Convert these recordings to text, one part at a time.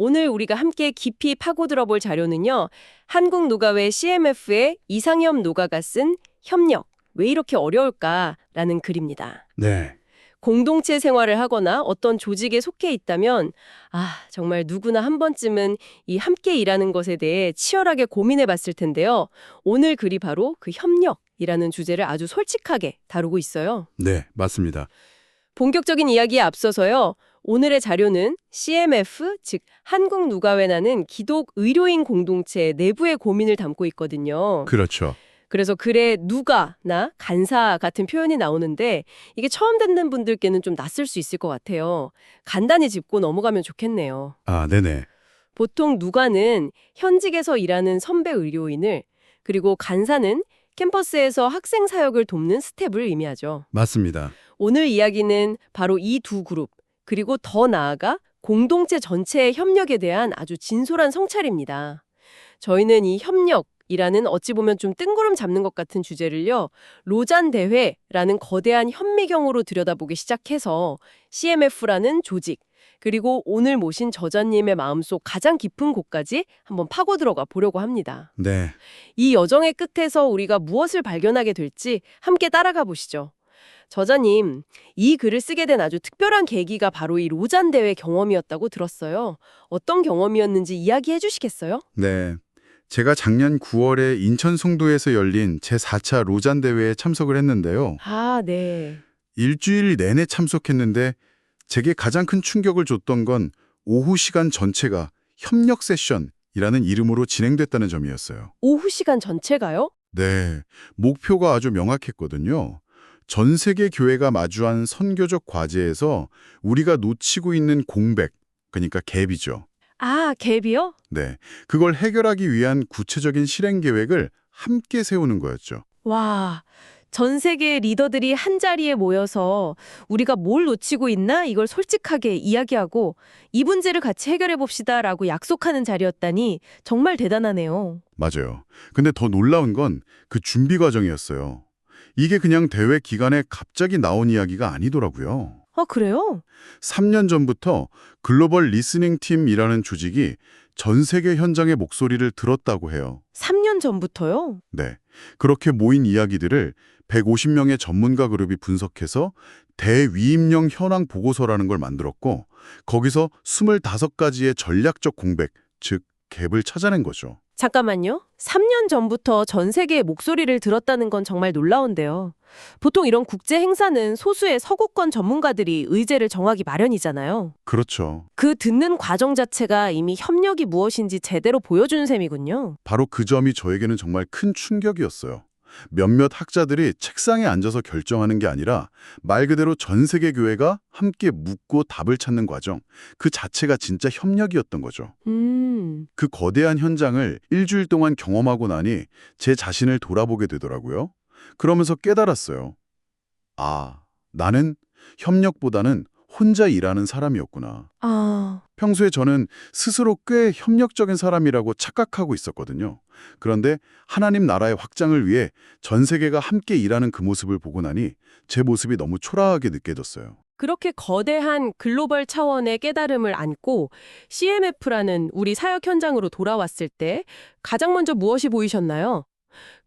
오늘 우리가 함께 깊이 파고들어 볼 자료는요. 한국노가회 CMF의 이상엽 노가가 쓴 협력, 왜 이렇게 어려울까라는 글입니다. 네, 공동체 생활을 하거나 어떤 조직에 속해 있다면 정말 누구나 한 번쯤은 이 함께 일하는 것에 대해 치열하게 고민해 봤을 텐데요. 오늘 글이 바로 그 협력이라는 주제를 아주 솔직하게 다루고 있어요. 네, 맞습니다. 본격적인 이야기에 앞서서요. 오늘의 자료는 CMF, 즉 한국누가회라는 기독 의료인 공동체 내부의 고민을 담고 있거든요. 그렇죠. 그래서 글에 누가나 간사 같은 표현이 나오는데 이게 처음 듣는 분들께는 좀 낯설 수 있을 것 같아요. 간단히 짚고 넘어가면 좋겠네요. 아, 네네. 보통 누가는 현직에서 일하는 선배 의료인을, 그리고 간사는 캠퍼스에서 학생 사역을 돕는 스텝을 의미하죠. 맞습니다. 오늘 이야기는 바로 이 두 그룹, 그리고 더 나아가 공동체 전체의 협력에 대한 아주 진솔한 성찰입니다. 저희는 이 협력이라는 어찌 보면 좀 뜬구름 잡는 것 같은 주제를요. 로잔 대회라는 거대한 현미경으로 들여다보기 시작해서 CMF라는 조직, 그리고 오늘 모신 저자님의 마음속 가장 깊은 곳까지 한번 파고 들어가 보려고 합니다. 네, 이 여정의 끝에서 우리가 무엇을 발견하게 될지 함께 따라가 보시죠. 저자님, 이 글을 쓰게 된 아주 특별한 계기가 바로 이 로잔 대회 경험이었다고 들었어요. 어떤 경험이었는지 이야기해 주시겠어요? 네. 제가 작년 9월에 인천 송도에서 열린 제4차 로잔 대회에 참석을 했는데요. 네. 일주일 내내 참석했는데 제게 가장 큰 충격을 줬던 건 오후 시간 전체가 협력 세션이라는 이름으로 진행됐다는 점이었어요. 오후 시간 전체가요? 네, 목표가 아주 명확했거든요. 전 세계 교회가 마주한 선교적 과제에서 우리가 놓치고 있는 공백, 그러니까 갭이죠. 갭이요? 네, 그걸 해결하기 위한 구체적인 실행 계획을 함께 세우는 거였죠. 와, 전 세계 리더들이 한 자리에 모여서 우리가 뭘 놓치고 있나 이걸 솔직하게 이야기하고 이 문제를 같이 해결해 봅시다라고 약속하는 자리였다니 정말 대단하네요. 맞아요. 근데 더 놀라운 건 그 준비 과정이었어요. 이게 그냥 대회 기간에 갑자기 나온 이야기가 아니더라고요. 그래요? 3년 전부터 글로벌 리스닝 팀이라는 조직이 전 세계 현장의 목소리를 들었다고 해요. 3년 전부터요? 네. 그렇게 모인 이야기들을 150명의 전문가 그룹이 분석해서 대위임령 현황 보고서라는 걸 만들었고 거기서 25가지의 전략적 공백, 즉 갭을 찾아낸 거죠. 잠깐만요. 3년 전부터 전 세계의 목소리를 들었다는 건 정말 놀라운데요. 보통 이런 국제 행사는 소수의 서구권 전문가들이 의제를 정하기 마련이잖아요. 그렇죠. 그 듣는 과정 자체가 이미 협력이 무엇인지 제대로 보여주는 셈이군요. 바로 그 점이 저에게는 정말 큰 충격이었어요. 몇몇 학자들이 책상에 앉아서 결정하는 게 아니라 말 그대로 전 세계 교회가 함께 묻고 답을 찾는 과정, 그 자체가 진짜 협력이었던 거죠. 그 거대한 현장을 일주일 동안 경험하고 나니 제 자신을 돌아보게 되더라고요. 그러면서 깨달았어요. 나는 협력보다는 혼자 일하는 사람이었구나. 평소에 저는 스스로 꽤 협력적인 사람이라고 착각하고 있었거든요. 그런데 하나님 나라의 확장을 위해 전 세계가 함께 일하는 그 모습을 보고 나니 제 모습이 너무 초라하게 느껴졌어요. 그렇게 거대한 글로벌 차원의 깨달음을 안고 CMF라는 우리 사역 현장으로 돌아왔을 때 가장 먼저 무엇이 보이셨나요?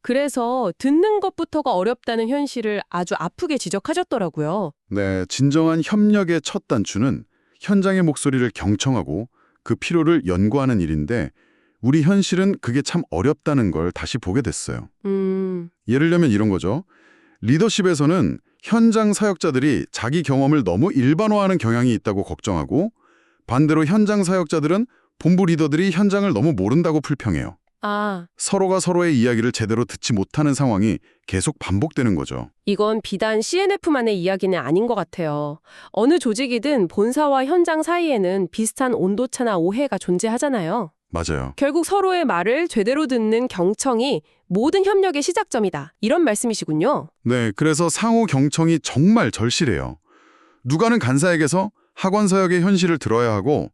그래서 듣는 것부터가 어렵다는 현실을 아주 아프게 지적하셨더라고요. 네, 진정한 협력의 첫 단추는 현장의 목소리를 경청하고 그 필요를 연구하는 일인데 우리 현실은 그게 참 어렵다는 걸 다시 보게 됐어요. 예를 들면 이런 거죠. 리더십에서는 현장 사역자들이 자기 경험을 너무 일반화하는 경향이 있다고 걱정하고 반대로 현장 사역자들은 본부 리더들이 현장을 너무 모른다고 불평해요. 서로가 서로의 이야기를 제대로 듣지 못하는 상황이 계속 반복되는 거죠. 이건 비단 CNF만의 이야기는 아닌 것 같아요. 어느 조직이든 본사와 현장 사이에는 비슷한 온도차나 오해가 존재하잖아요. 맞아요. 결국 서로의 말을 제대로 듣는 경청이 모든 협력의 시작점이다. 이런 말씀이시군요. 네, 그래서 상호 경청이 정말 절실해요. 누가는 간사에게서 학원 사역의 현실을 들어야 하고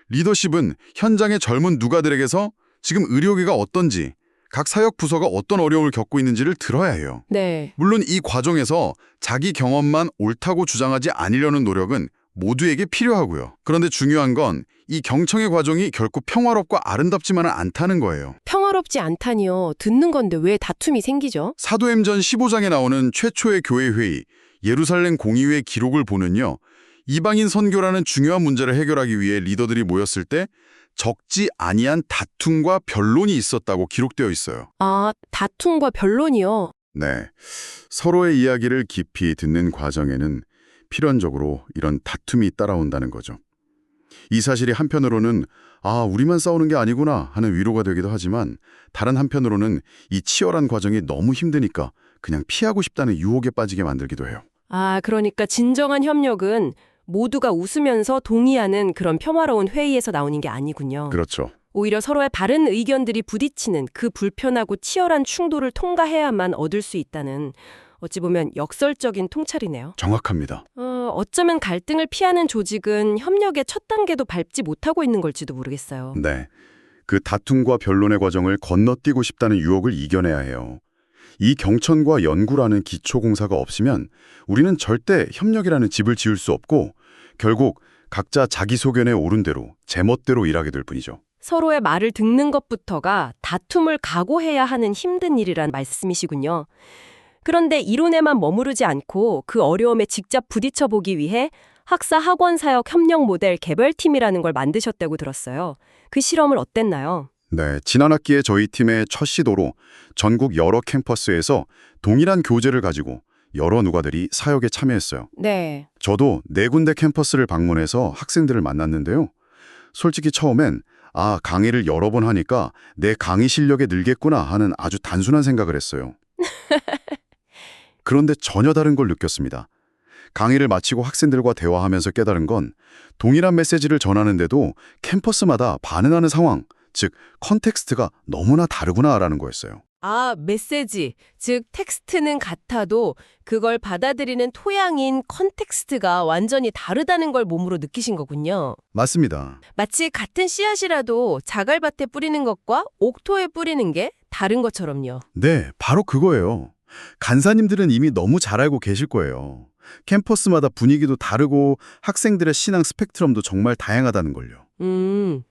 리더십은 현장의 젊은 누가들에게서 지금 의료계가 어떤지, 각 사역 부서가 어떤 어려움을 겪고 있는지를 들어야 해요. 네. 물론 이 과정에서 자기 경험만 옳다고 주장하지 않으려는 노력은 모두에게 필요하고요. 그런데 중요한 건 이 경청의 과정이 결코 평화롭고 아름답지만은 않다는 거예요. 평화롭지 않다니요. 듣는 건데 왜 다툼이 생기죠? 사도행전 15장에 나오는 최초의 교회 회의, 예루살렘 공의회 기록을 보면요. 이방인 선교라는 중요한 문제를 해결하기 위해 리더들이 모였을 때 적지 아니한 다툼과 변론이 있었다고 기록되어 있어요. 아, 다툼과 변론이요. 네. 서로의 이야기를 깊이 듣는 과정에는 필연적으로 이런 다툼이 따라온다는 거죠. 이 사실이 한편으로는 우리만 싸우는 게 아니구나 하는 위로가 되기도 하지만 다른 한편으로는 이 치열한 과정이 너무 힘드니까 그냥 피하고 싶다는 유혹에 빠지게 만들기도 해요. 아, 그러니까 진정한 협력은 모두가 웃으면서 동의하는 그런 평화로운 회의에서 나오는 게 아니군요. 그렇죠. 오히려 서로의 다른 의견들이 부딪히는 그 불편하고 치열한 충돌을 통과해야만 얻을 수 있다는 어찌 보면 역설적인 통찰이네요. 정확합니다. 어쩌면 갈등을 피하는 조직은 협력의 첫 단계도 밟지 못하고 있는 걸지도 모르겠어요. 네. 그 다툼과 변론의 과정을 건너뛰고 싶다는 유혹을 이겨내야 해요. 이 경천과 연구라는 기초공사가 없으면 우리는 절대 협력이라는 집을 지을 수 없고 결국 각자 자기 소견에 오른 대로 제멋대로 일하게 될 뿐이죠. 서로의 말을 듣는 것부터가 다툼을 각오해야 하는 힘든 일이란 말씀이시군요. 그런데 이론에만 머무르지 않고 그 어려움에 직접 부딪혀 보기 위해 학사 학원사역 협력 모델 개발팀이라는 걸 만드셨다고 들었어요. 그 실험을 어땠나요? 네, 지난 학기에 저희 팀의 첫 시도로 전국 여러 캠퍼스에서 동일한 교재를 가지고 여러 누가들이 사역에 참여했어요. 네. 저도 4군데 캠퍼스를 방문해서 학생들을 만났는데요. 솔직히 처음엔 강의를 여러 번 하니까 내 강의 실력이 늘겠구나 하는 아주 단순한 생각을 했어요. 그런데 전혀 다른 걸 느꼈습니다. 강의를 마치고 학생들과 대화하면서 깨달은 건 동일한 메시지를 전하는데도 캠퍼스마다 반응하는 상황, 즉 컨텍스트가 너무나 다르구나라는 거였어요. 아, 메시지, 즉 텍스트는 같아도 그걸 받아들이는 토양인 컨텍스트가 완전히 다르다는 걸 몸으로 느끼신 거군요. 맞습니다. 마치 같은 씨앗이라도 자갈밭에 뿌리는 것과 옥토에 뿌리는 게 다른 것처럼요. 네, 바로 그거예요. 간사님들은 이미 너무 잘 알고 계실 거예요. 캠퍼스마다 분위기도 다르고 학생들의 신앙 스펙트럼도 정말 다양하다는 걸요.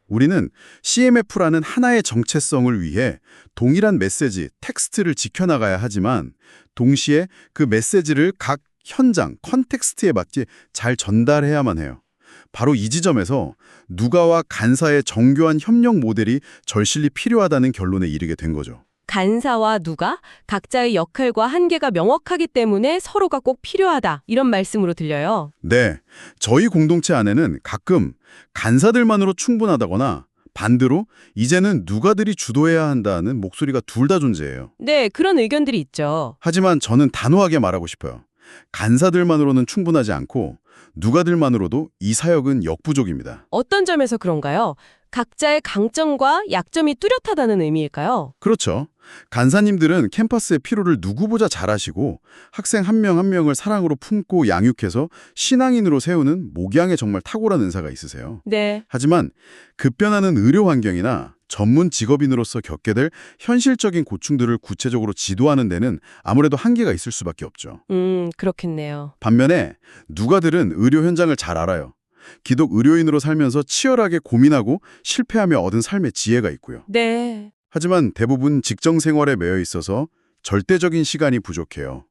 우리는 CMF라는 하나의 정체성을 위해 동일한 메시지, 텍스트를 지켜나가야 하지만 동시에 그 메시지를 각 현장, 컨텍스트에 맞게 잘 전달해야만 해요. 바로 이 지점에서 누가와 간사의 정교한 협력 모델이 절실히 필요하다는 결론에 이르게 된 거죠. 간사와 누가 각자의 역할과 한계가 명확하기 때문에 서로가 꼭 필요하다. 이런 말씀으로 들려요. 네, 저희 공동체 안에는 가끔 간사들만으로 충분하다거나 반대로 이제는 누가들이 주도해야 한다는 목소리가 둘 다 존재해요. 네, 그런 의견들이 있죠. 하지만 저는 단호하게 말하고 싶어요. 간사들만으로는 충분하지 않고 누가들만으로도 이 사역은 역부족입니다. 어떤 점에서 그런가요? 각자의 강점과 약점이 뚜렷하다는 의미일까요? 그렇죠. 간사님들은 캠퍼스의 필요를 누구보다 잘 아시고 학생 한 명 한 명을 사랑으로 품고 양육해서 신앙인으로 세우는 목양에 정말 탁월한 은사가 있으세요. 네. 하지만 급변하는 의료 환경이나 전문 직업인으로서 겪게 될 현실적인 고충들을 구체적으로 지도하는 데는 아무래도 한계가 있을 수밖에 없죠. 그렇겠네요. 반면에 누가들은 의료 현장을 잘 알아요. 기독 의료인으로 살면서 치열하게 고민하고 실패하며 얻은 삶의 지혜가 있고요. 네. 하지만 대부분 직장 생활에 매여 있어서 절대적인 시간이 부족해요.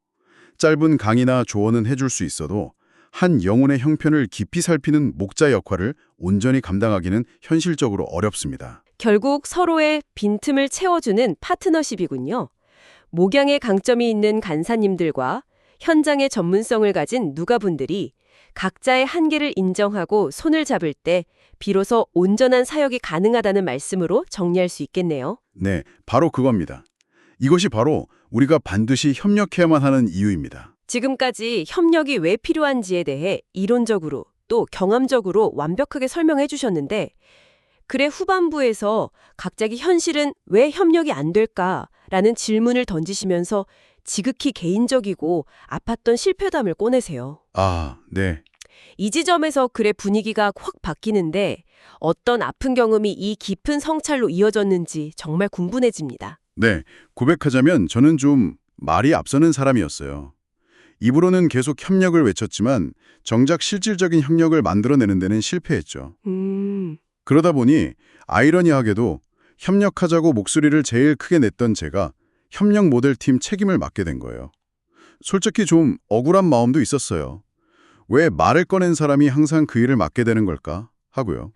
짧은 강의나 조언은 해줄 수 있어도 한 영혼의 형편을 깊이 살피는 목자 역할을 온전히 감당하기는 현실적으로 어렵습니다. 결국 서로의 빈틈을 채워주는 파트너십이군요. 목양의 강점이 있는 간사님들과 현장의 전문성을 가진 누가분들이 각자의 한계를 인정하고 손을 잡을 때 비로소 온전한 사역이 가능하다는 말씀으로 정리할 수 있겠네요. 네, 바로 그겁니다. 이것이 바로 우리가 반드시 협력해야만 하는 이유입니다. 지금까지 협력이 왜 필요한지에 대해 이론적으로 또 경험적으로 완벽하게 설명해 주셨는데 글의 후반부에서 갑자기 현실은 왜 협력이 안 될까라는 질문을 던지시면서 지극히 개인적이고 아팠던 실패담을 꺼내세요. 네. 이 지점에서 글의 분위기가 확 바뀌는데 어떤 아픈 경험이 이 깊은 성찰로 이어졌는지 정말 궁금해집니다. 네, 고백하자면 저는 좀 말이 앞서는 사람이었어요. 입으로는 계속 협력을 외쳤지만 정작 실질적인 협력을 만들어내는 데는 실패했죠. 그러다 보니 아이러니하게도 협력하자고 목소리를 제일 크게 냈던 제가 협력 모델팀 책임을 맡게 된 거예요. 솔직히 좀 억울한 마음도 있었어요. 왜 말을 꺼낸 사람이 항상 그 일을 맡게 되는 걸까 하고요.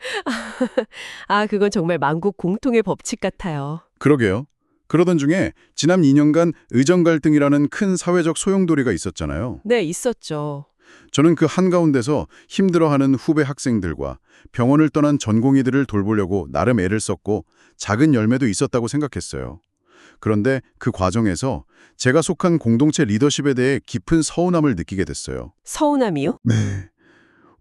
아, 그건 정말 만국 공통의 법칙 같아요. 그러게요. 그러던 중에 지난 2년간 의정 갈등이라는 큰 사회적 소용돌이가 있었잖아요. 네, 있었죠. 저는 그 한가운데서 힘들어하는 후배 학생들과 병원을 떠난 전공의들을 돌보려고 나름 애를 썼고 작은 열매도 있었다고 생각했어요. 그런데 그 과정에서 제가 속한 공동체 리더십에 대해 깊은 서운함을 느끼게 됐어요. 서운함이요? 네.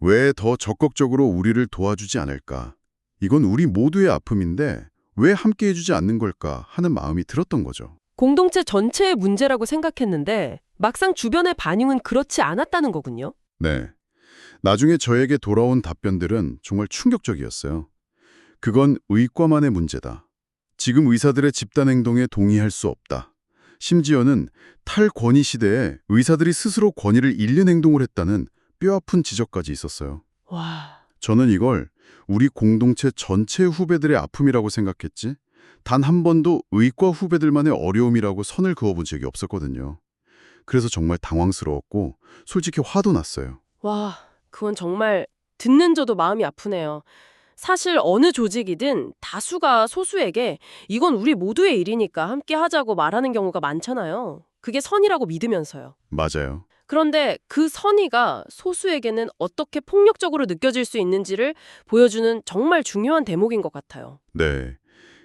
왜 더 적극적으로 우리를 도와주지 않을까? 이건 우리 모두의 아픔인데 왜 함께 해주지 않는 걸까 하는 마음이 들었던 거죠. 공동체 전체의 문제라고 생각했는데 막상 주변의 반응은 그렇지 않았다는 거군요. 네. 나중에 저에게 돌아온 답변들은 정말 충격적이었어요. 그건 의과만의 문제다. 지금 의사들의 집단 행동에 동의할 수 없다. 심지어는 탈권위 시대에 의사들이 스스로 권위를 잃는 행동을 했다는 뼈아픈 지적까지 있었어요. 와, 저는 이걸 우리 공동체 전체 후배들의 아픔이라고 생각했지 단 한 번도 의과 후배들만의 어려움이라고 선을 그어본 적이 없었거든요. 그래서 정말 당황스러웠고 솔직히 화도 났어요. 와, 그건 정말 듣는 저도 마음이 아프네요. 사실 어느 조직이든 다수가 소수에게 이건 우리 모두의 일이니까 함께 하자고 말하는 경우가 많잖아요. 그게 선이라고 믿으면서요. 맞아요. 그런데 그 선의가 소수에게는 어떻게 폭력적으로 느껴질 수 있는지를 보여주는 정말 중요한 대목인 것 같아요. 네.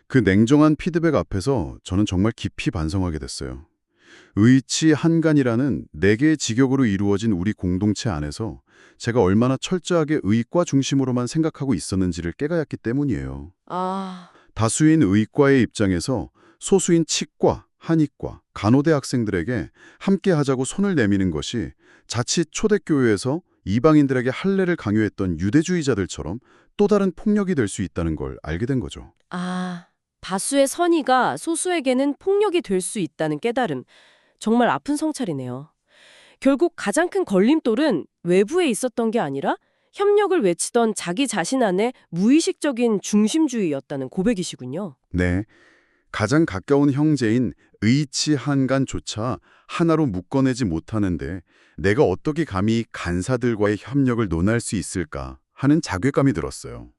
그 냉정한 피드백 앞에서 저는 정말 깊이 반성하게 됐어요. 의치 한간이라는 네 개의 직역으로 이루어진 우리 공동체 안에서 제가 얼마나 철저하게 의과 중심으로만 생각하고 있었는지를 깨달았기 때문이에요. 아, 다수인 의과의 입장에서 소수인 치과, 한의과, 간호대 학생들에게 함께 하자고 손을 내미는 것이 자칫 초대교회에서 이방인들에게 할례를 강요했던 유대주의자들처럼 또 다른 폭력이 될 수 있다는 걸 알게 된 거죠. 다수의 선의가 소수에게는 폭력이 될 수 있다는 깨달음. 정말 아픈 성찰이네요. 결국 가장 큰 걸림돌은 외부에 있었던 게 아니라 협력을 외치던 자기 자신 안의 무의식적인 중심주의였다는 고백이시군요. 네. 가장 가까운 형제인 의치 한간조차 하나로 묶어내지 못하는데 내가 어떻게 감히 간사들과의 협력을 논할 수 있을까 하는 자괴감이 들었어요.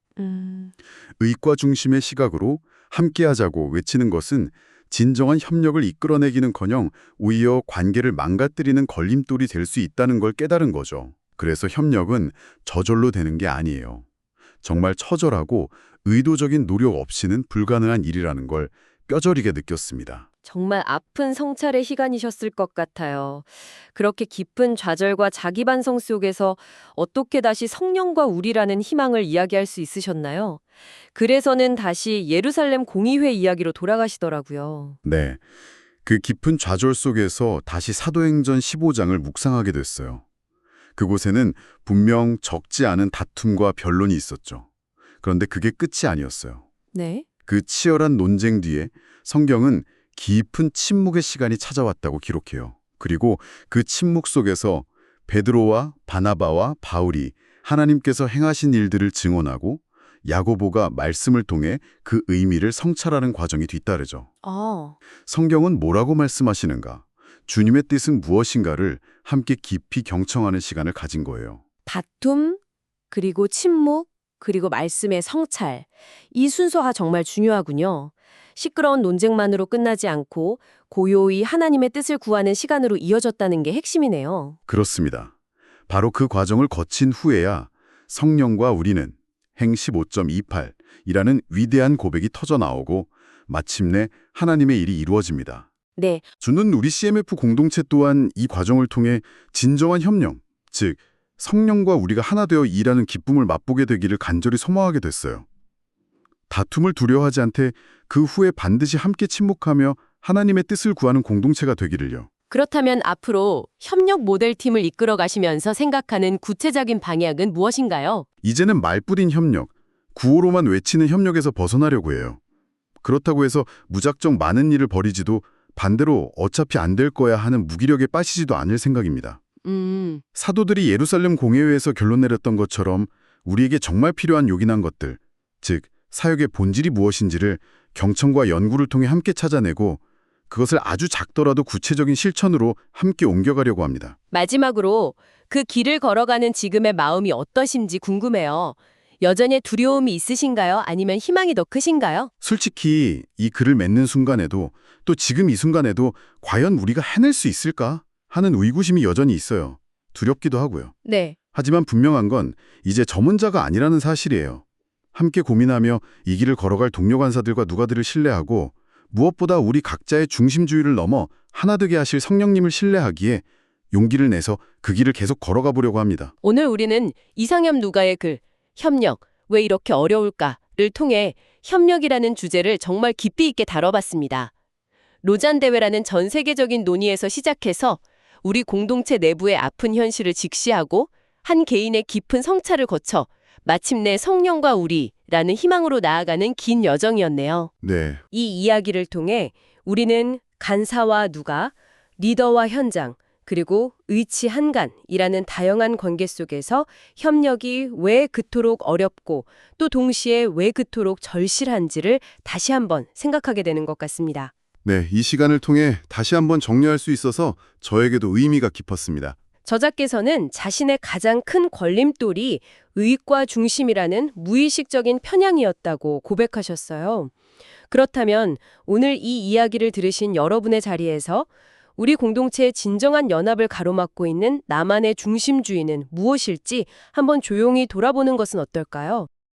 의과 중심의 시각으로 함께하자고 외치는 것은 진정한 협력을 이끌어내기는커녕 오히려 관계를 망가뜨리는 걸림돌이 될 수 있다는 걸 깨달은 거죠. 그래서 협력은 저절로 되는 게 아니에요. 정말 처절하고 의도적인 노력 없이는 불가능한 일이라는 걸 뼈저리게 느꼈습니다. 정말 아픈 성찰의 시간이셨을 것 같아요. 그렇게 깊은 좌절과 자기 반성 속에서 어떻게 다시 성령과 우리라는 희망을 이야기할 수 있으셨나요? 그래서는 다시 예루살렘 공의회 이야기로 돌아가시더라고요. 네. 그 깊은 좌절 속에서 다시 사도행전 15장을 묵상하게 됐어요. 그곳에는 분명 적지 않은 다툼과 변론이 있었죠. 그런데 그게 끝이 아니었어요. 네. 그 치열한 논쟁 뒤에 성경은 깊은 침묵의 시간이 찾아왔다고 기록해요. 그리고 그 침묵 속에서 베드로와 바나바와 바울이 하나님께서 행하신 일들을 증언하고 야고보가 말씀을 통해 그 의미를 성찰하는 과정이 뒤따르죠. 성경은 뭐라고 말씀하시는가? 주님의 뜻은 무엇인가를 함께 깊이 경청하는 시간을 가진 거예요. 다툼, 그리고 침묵, 그리고 말씀의 성찰. 이 순서가 정말 중요하군요. 시끄러운 논쟁만으로 끝나지 않고 고요히 하나님의 뜻을 구하는 시간으로 이어졌다는 게 핵심이네요. 그렇습니다. 바로 그 과정을 거친 후에야 성령과 우리는 행 15.28이라는 위대한 고백이 터져 나오고 마침내 하나님의 일이 이루어집니다. 네, 주는 우리 CMF 공동체 또한 이 과정을 통해 진정한 협력, 즉 성령과 우리가 하나 되어 일하는 기쁨을 맛보게 되기를 간절히 소망하게 됐어요. 다툼을 두려워하지 않되 그 후에 반드시 함께 침묵하며 하나님의 뜻을 구하는 공동체가 되기를요. 그렇다면 앞으로 협력 모델팀을 이끌어 가시면서 생각하는 구체적인 방향은 무엇인가요? 이제는 말뿐인 협력, 구호로만 외치는 협력에서 벗어나려고 해요. 그렇다고 해서 무작정 많은 일을 벌이지도 반대로 어차피 안 될 거야 하는 무기력에 빠지지도 않을 생각입니다. 사도들이 예루살렘 공회회에서 결론 내렸던 것처럼 우리에게 정말 필요한 요긴한 것들, 즉 사역의 본질이 무엇인지를 경청과 연구를 통해 함께 찾아내고 그것을 아주 작더라도 구체적인 실천으로 함께 옮겨가려고 합니다. 마지막으로 그 길을 걸어가는 지금의 마음이 어떠신지 궁금해요. 여전히 두려움이 있으신가요? 아니면 희망이 더 크신가요? 솔직히 이 글을 맺는 순간에도 또 지금 이 순간에도 과연 우리가 해낼 수 있을까 하는 의구심이 여전히 있어요. 두렵기도 하고요. 네. 하지만 분명한 건 이제 저 혼자가 아니라는 사실이에요. 함께 고민하며 이 길을 걸어갈 동료 간사들과 누가들을 신뢰하고 무엇보다 우리 각자의 중심주의를 넘어 하나 되게 하실 성령님을 신뢰하기에 용기를 내서 그 길을 계속 걸어가 보려고 합니다. 오늘 우리는 이상엽 누가의 글 협력, 왜 이렇게 어려울까를 통해 협력이라는 주제를 정말 깊이 있게 다뤄봤습니다. 로잔 대회라는 전 세계적인 논의에서 시작해서 우리 공동체 내부의 아픈 현실을 직시하고 한 개인의 깊은 성찰을 거쳐 마침내 성령과 우리라는 희망으로 나아가는 긴 여정이었네요. 네, 이 이야기를 통해 우리는 간사와 누가, 리더와 현장, 그리고 의치 한간이라는 다양한 관계 속에서 협력이 왜 그토록 어렵고 또 동시에 왜 그토록 절실한지를 다시 한번 생각하게 되는 것 같습니다. 네, 이 시간을 통해 다시 한번 정리할 수 있어서 저에게도 의미가 깊었습니다. 저자께서는 자신의 가장 큰 걸림돌이 의익과 중심이라는 무의식적인 편향이었다고 고백하셨어요. 그렇다면 오늘 이 이야기를 들으신 여러분의 자리에서 우리 공동체의 진정한 연합을 가로막고 있는 나만의 중심주의는 무엇일지 한번 조용히 돌아보는 것은 어떨까요?